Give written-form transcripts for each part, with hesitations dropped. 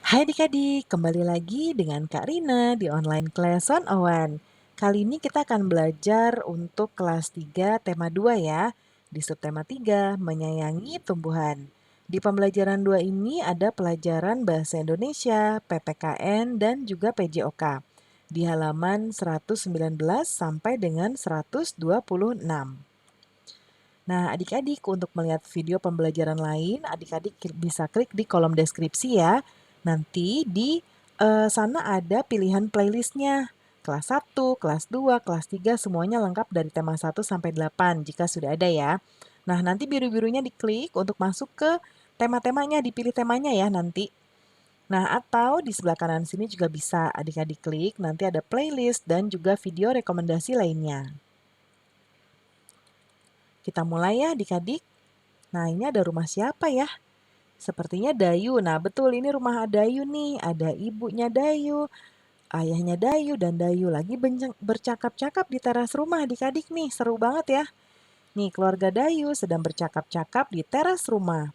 Hai adik-adik, kembali lagi dengan Kak Rina di online class 101. Kali ini kita akan belajar untuk kelas 3 tema 2 ya. Di subtema 3, menyayangi tumbuhan. Di pembelajaran 2 ini ada pelajaran Bahasa Indonesia, PPKN, dan juga PJOK. Di halaman 119 sampai dengan 126. Nah, adik-adik untuk melihat video pembelajaran lain, adik-adik bisa klik di kolom deskripsi ya. Nanti di sana ada pilihan playlistnya. Kelas 1, kelas 2, kelas 3 semuanya lengkap dari tema 1 sampai 8 jika sudah ada ya. Nah, nanti biru-birunya diklik untuk masuk ke tema-temanya, dipilih temanya ya nanti. Nah, atau di sebelah kanan sini juga bisa adik-adik klik, nanti ada playlist dan juga video rekomendasi lainnya. Kita mulai ya adik-adik. Nah, ini ada rumah siapa ya? Sepertinya Dayu. Nah, betul ini rumah Dayu nih. Ada ibunya Dayu, ayahnya Dayu, dan Dayu lagi bercakap-cakap di teras rumah adik-adik nih. Seru banget ya. Nih, keluarga Dayu sedang bercakap-cakap di teras rumah.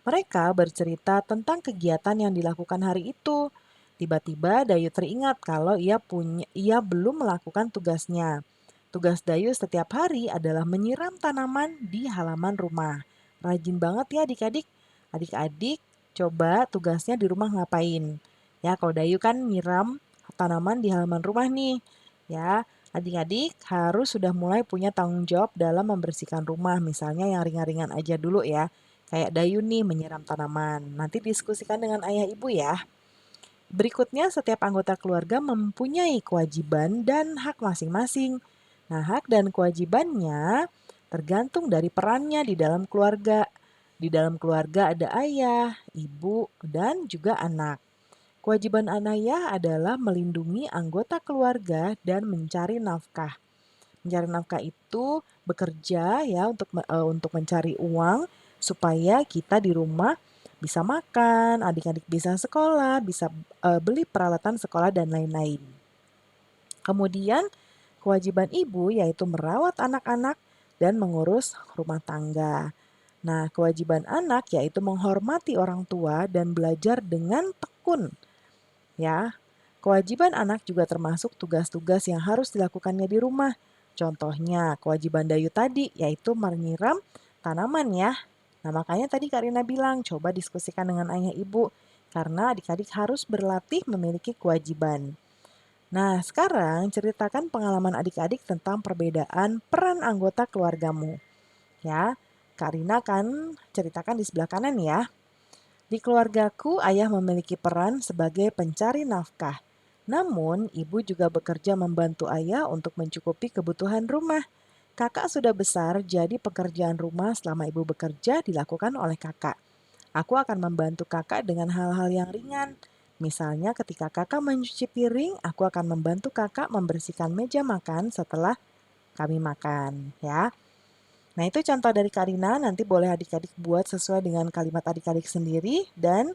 Mereka bercerita tentang kegiatan yang dilakukan hari itu. Tiba-tiba Dayu teringat kalau ia belum melakukan tugasnya. Tugas Dayu setiap hari adalah menyiram tanaman di halaman rumah. Rajin banget ya adik-adik. Adik-adik coba tugasnya di rumah ngapain. Ya, kalau Dayu kan nyiram tanaman di halaman rumah nih. Ya, adik-adik harus sudah mulai punya tanggung jawab dalam membersihkan rumah. Misalnya yang ringan-ringan aja dulu ya. Kayak Dayu nih menyiram tanaman. Nanti diskusikan dengan ayah ibu ya. Berikutnya, setiap anggota keluarga mempunyai kewajiban dan hak masing-masing. Nah, hak dan kewajibannya tergantung dari perannya di dalam keluarga. Di dalam keluarga ada ayah, ibu, dan juga anak. Kewajiban ayah adalah melindungi anggota keluarga dan mencari nafkah. Mencari nafkah itu bekerja ya untuk mencari uang supaya kita di rumah bisa makan, adik-adik bisa sekolah, bisa beli peralatan sekolah dan lain-lain. Kemudian kewajiban ibu yaitu merawat anak-anak dan mengurus rumah tangga. Nah, kewajiban anak yaitu menghormati orang tua dan belajar dengan tekun. Ya, kewajiban anak juga termasuk tugas-tugas yang harus dilakukannya di rumah. Contohnya, kewajiban Dayu tadi yaitu menyiram tanaman ya. Nah, makanya tadi Kak Rina bilang, coba diskusikan dengan ayah ibu. Karena adik-adik harus berlatih memiliki kewajiban. Nah, sekarang ceritakan pengalaman adik-adik tentang perbedaan peran anggota keluargamu. Ya, Kak Rina kan ceritakan di sebelah kanan ya. Di keluargaku, ayah memiliki peran sebagai pencari nafkah. Namun, ibu juga bekerja membantu ayah untuk mencukupi kebutuhan rumah. Kakak sudah besar, jadi pekerjaan rumah selama ibu bekerja dilakukan oleh kakak. Aku akan membantu kakak dengan hal-hal yang ringan. Misalnya ketika kakak mencuci piring, aku akan membantu kakak membersihkan meja makan setelah kami makan, ya. Nah, itu contoh dari Karina, nanti boleh adik-adik buat sesuai dengan kalimat adik-adik sendiri dan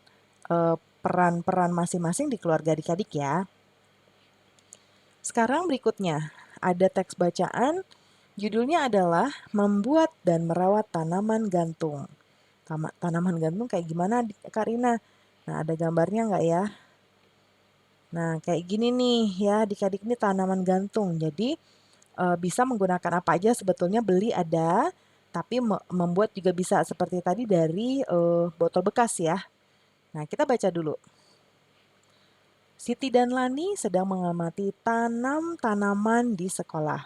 peran-peran masing-masing di keluarga adik-adik ya. Sekarang berikutnya, ada teks bacaan, judulnya adalah Membuat dan Merawat Tanaman Gantung. Tanaman gantung kayak gimana Karina? Nah, ada gambarnya nggak ya? Nah, kayak gini nih ya adik-adik ini tanaman gantung. Jadi bisa menggunakan apa aja sebetulnya beli ada, tapi membuat juga bisa seperti tadi dari botol bekas ya. Nah, kita baca dulu. Siti dan Lani sedang mengamati tanam-tanaman di sekolah.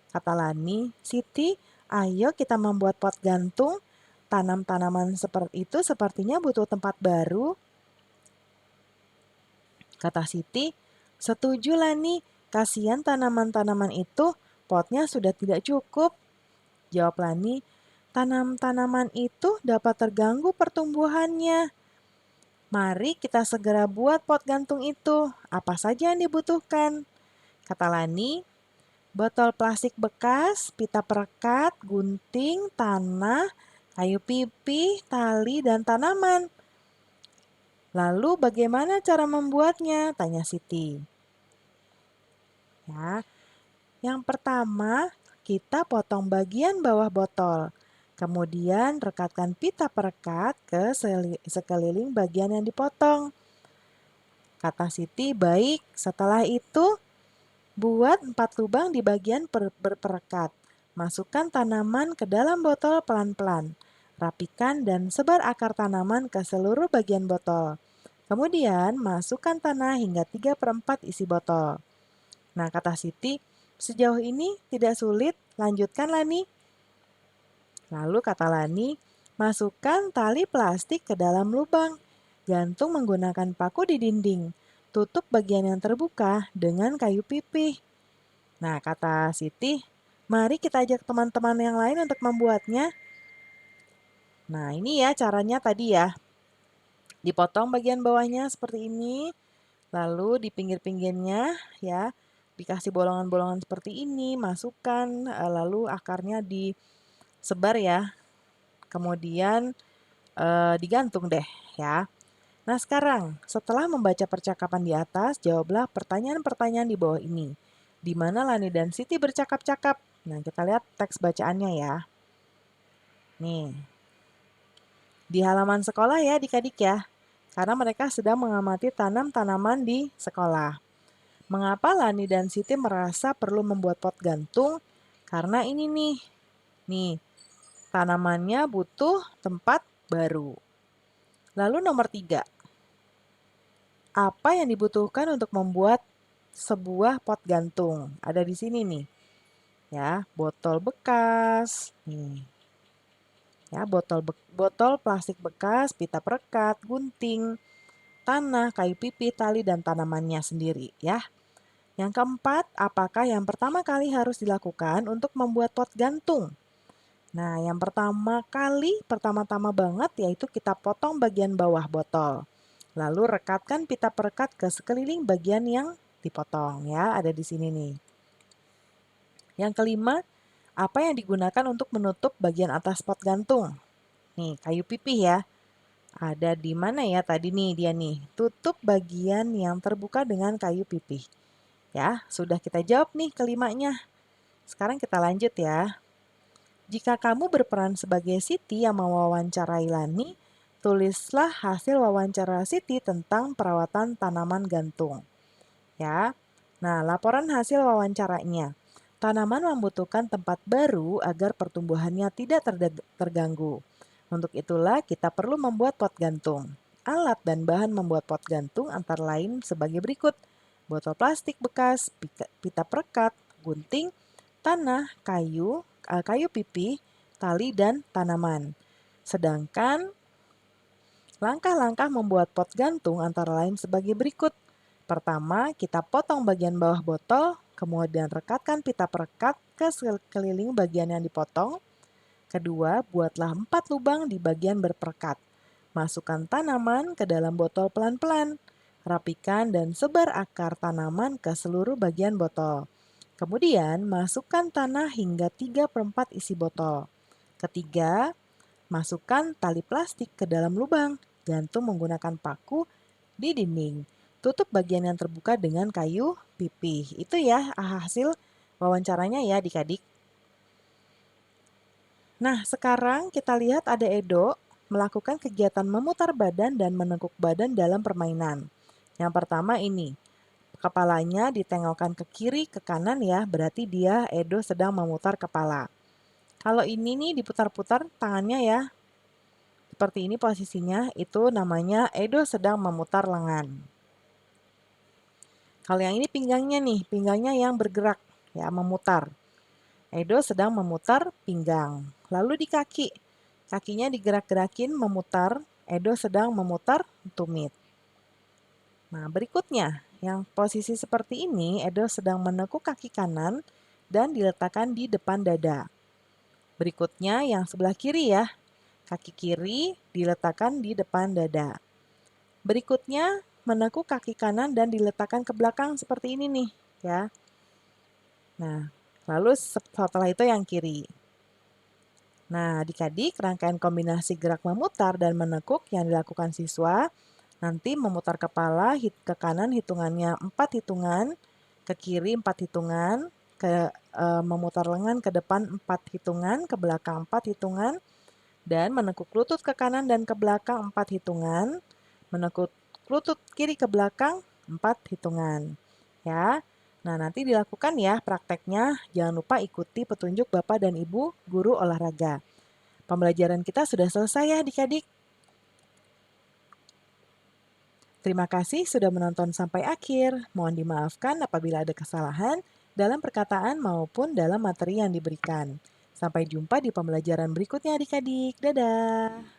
Kata Lani, Siti, ayo kita membuat pot gantung. Tanam-tanaman seperti itu sepertinya butuh tempat baru. Kata Siti, setuju Lani, kasihan tanaman-tanaman itu, potnya sudah tidak cukup. Jawab Lani, tanaman itu dapat terganggu pertumbuhannya. Mari kita segera buat pot gantung itu. Apa saja yang dibutuhkan? Kata Lani, botol plastik bekas, pita perekat, gunting, tanah, kayu pipih, tali, dan tanaman. Lalu bagaimana cara membuatnya? Tanya Siti. Ya, yang pertama, kita potong bagian bawah botol. Kemudian rekatkan pita perekat ke sekeliling bagian yang dipotong. Kata Siti, baik. Setelah itu, buat 4 lubang di bagian berperekat. Masukkan tanaman ke dalam botol pelan-pelan. Rapikan dan sebar akar tanaman ke seluruh bagian botol. Kemudian, masukkan tanah hingga 3/4 isi botol. Nah, kata Siti, sejauh ini tidak sulit, lanjutkan Lani. Lalu kata Lani, masukkan tali plastik ke dalam lubang. Gantung menggunakan paku di dinding. Tutup bagian yang terbuka dengan kayu pipih. Nah, kata Siti, mari kita ajak teman-teman yang lain untuk membuatnya. Nah, ini ya caranya tadi ya. Dipotong bagian bawahnya seperti ini. Lalu di pinggir-pinggirnya ya dikasih bolongan-bolongan seperti ini, masukkan, lalu akarnya disebar ya. Kemudian digantung deh ya. Nah sekarang, setelah membaca percakapan di atas, jawablah pertanyaan-pertanyaan di bawah ini. Di mana Lani dan Siti bercakap-cakap? Nah kita lihat teks bacaannya ya. Nih, di halaman sekolah ya adik-adik ya. Karena mereka sedang mengamati tanam-tanaman di sekolah. Mengapa Lani dan Siti merasa perlu membuat pot gantung? Karena ini nih, tanamannya butuh tempat baru. Lalu nomor 3, apa yang dibutuhkan untuk membuat sebuah pot gantung? Ada di sini nih, ya, botol bekas, nih, ya, botol plastik bekas, pita perekat, gunting, tanah, kayu pipih, tali, dan tanamannya sendiri, ya. Yang keempat, apakah yang pertama kali harus dilakukan untuk membuat pot gantung? Nah, yang pertama-tama banget yaitu kita potong bagian bawah botol. Lalu rekatkan pita perekat ke sekeliling bagian yang dipotong ya, ada di sini nih. Yang kelima, apa yang digunakan untuk menutup bagian atas pot gantung? Nih, kayu pipih ya. Ada di mana ya tadi nih dia nih. Tutup bagian yang terbuka dengan kayu pipih. Ya, sudah kita jawab nih kelimanya. Sekarang kita lanjut ya. Jika kamu berperan sebagai Siti yang mewawancarai Lani, tulislah hasil wawancara Siti tentang perawatan tanaman gantung. Ya. Nah, laporan hasil wawancaranya. Tanaman membutuhkan tempat baru agar pertumbuhannya tidak terganggu. Untuk itulah kita perlu membuat pot gantung. Alat dan bahan membuat pot gantung antara lain sebagai berikut. Botol plastik bekas, pita perekat, gunting, tanah, kayu pipih, tali, dan tanaman. Sedangkan langkah-langkah membuat pot gantung antara lain sebagai berikut. Pertama, kita potong bagian bawah botol, kemudian rekatkan pita perekat ke sekeliling bagian yang dipotong. Kedua, buatlah 4 lubang di bagian berperekat. Masukkan tanaman ke dalam botol pelan-pelan. Rapikan dan sebar akar tanaman ke seluruh bagian botol. Kemudian, masukkan tanah hingga 3/4 isi botol. Ketiga, masukkan tali plastik ke dalam lubang. Gantung menggunakan paku di dinding. Tutup bagian yang terbuka dengan kayu pipih. Itu ya hasil wawancaranya ya adik-adik. Nah, sekarang kita lihat ada Edo melakukan kegiatan memutar badan dan menekuk badan dalam permainan. Yang pertama ini, kepalanya ditengokkan ke kiri, ke kanan ya, berarti dia Edo sedang memutar kepala. Kalau ini nih diputar-putar tangannya ya, seperti ini posisinya, itu namanya Edo sedang memutar lengan. Kalau yang ini pinggangnya nih, pinggangnya yang bergerak, ya memutar. Edo sedang memutar pinggang. Lalu di kaki, kakinya digerak-gerakin memutar, Edo sedang memutar tumit. Nah, berikutnya, yang posisi seperti ini, Edo sedang menekuk kaki kanan dan diletakkan di depan dada. Berikutnya, yang sebelah kiri ya, kaki kiri diletakkan di depan dada. Berikutnya, menekuk kaki kanan dan diletakkan ke belakang seperti ini nih, ya. Nah, lalu setelah itu yang kiri. Nah, adik-adik, rangkaian kombinasi gerak memutar dan menekuk yang dilakukan siswa, nanti memutar kepala ke kanan hitungannya 4 hitungan, ke kiri 4 hitungan, memutar lengan ke depan 4 hitungan, ke belakang 4 hitungan, dan menekuk lutut ke kanan dan ke belakang 4 hitungan, menekuk lutut kiri ke belakang 4 hitungan. Ya. Nah, nanti dilakukan ya prakteknya. Jangan lupa ikuti petunjuk Bapak dan Ibu guru olahraga. Pembelajaran kita sudah selesai ya adik-adik. Terima kasih sudah menonton sampai akhir. Mohon dimaafkan apabila ada kesalahan dalam perkataan maupun dalam materi yang diberikan. Sampai jumpa di pembelajaran berikutnya adik-adik. Dadah!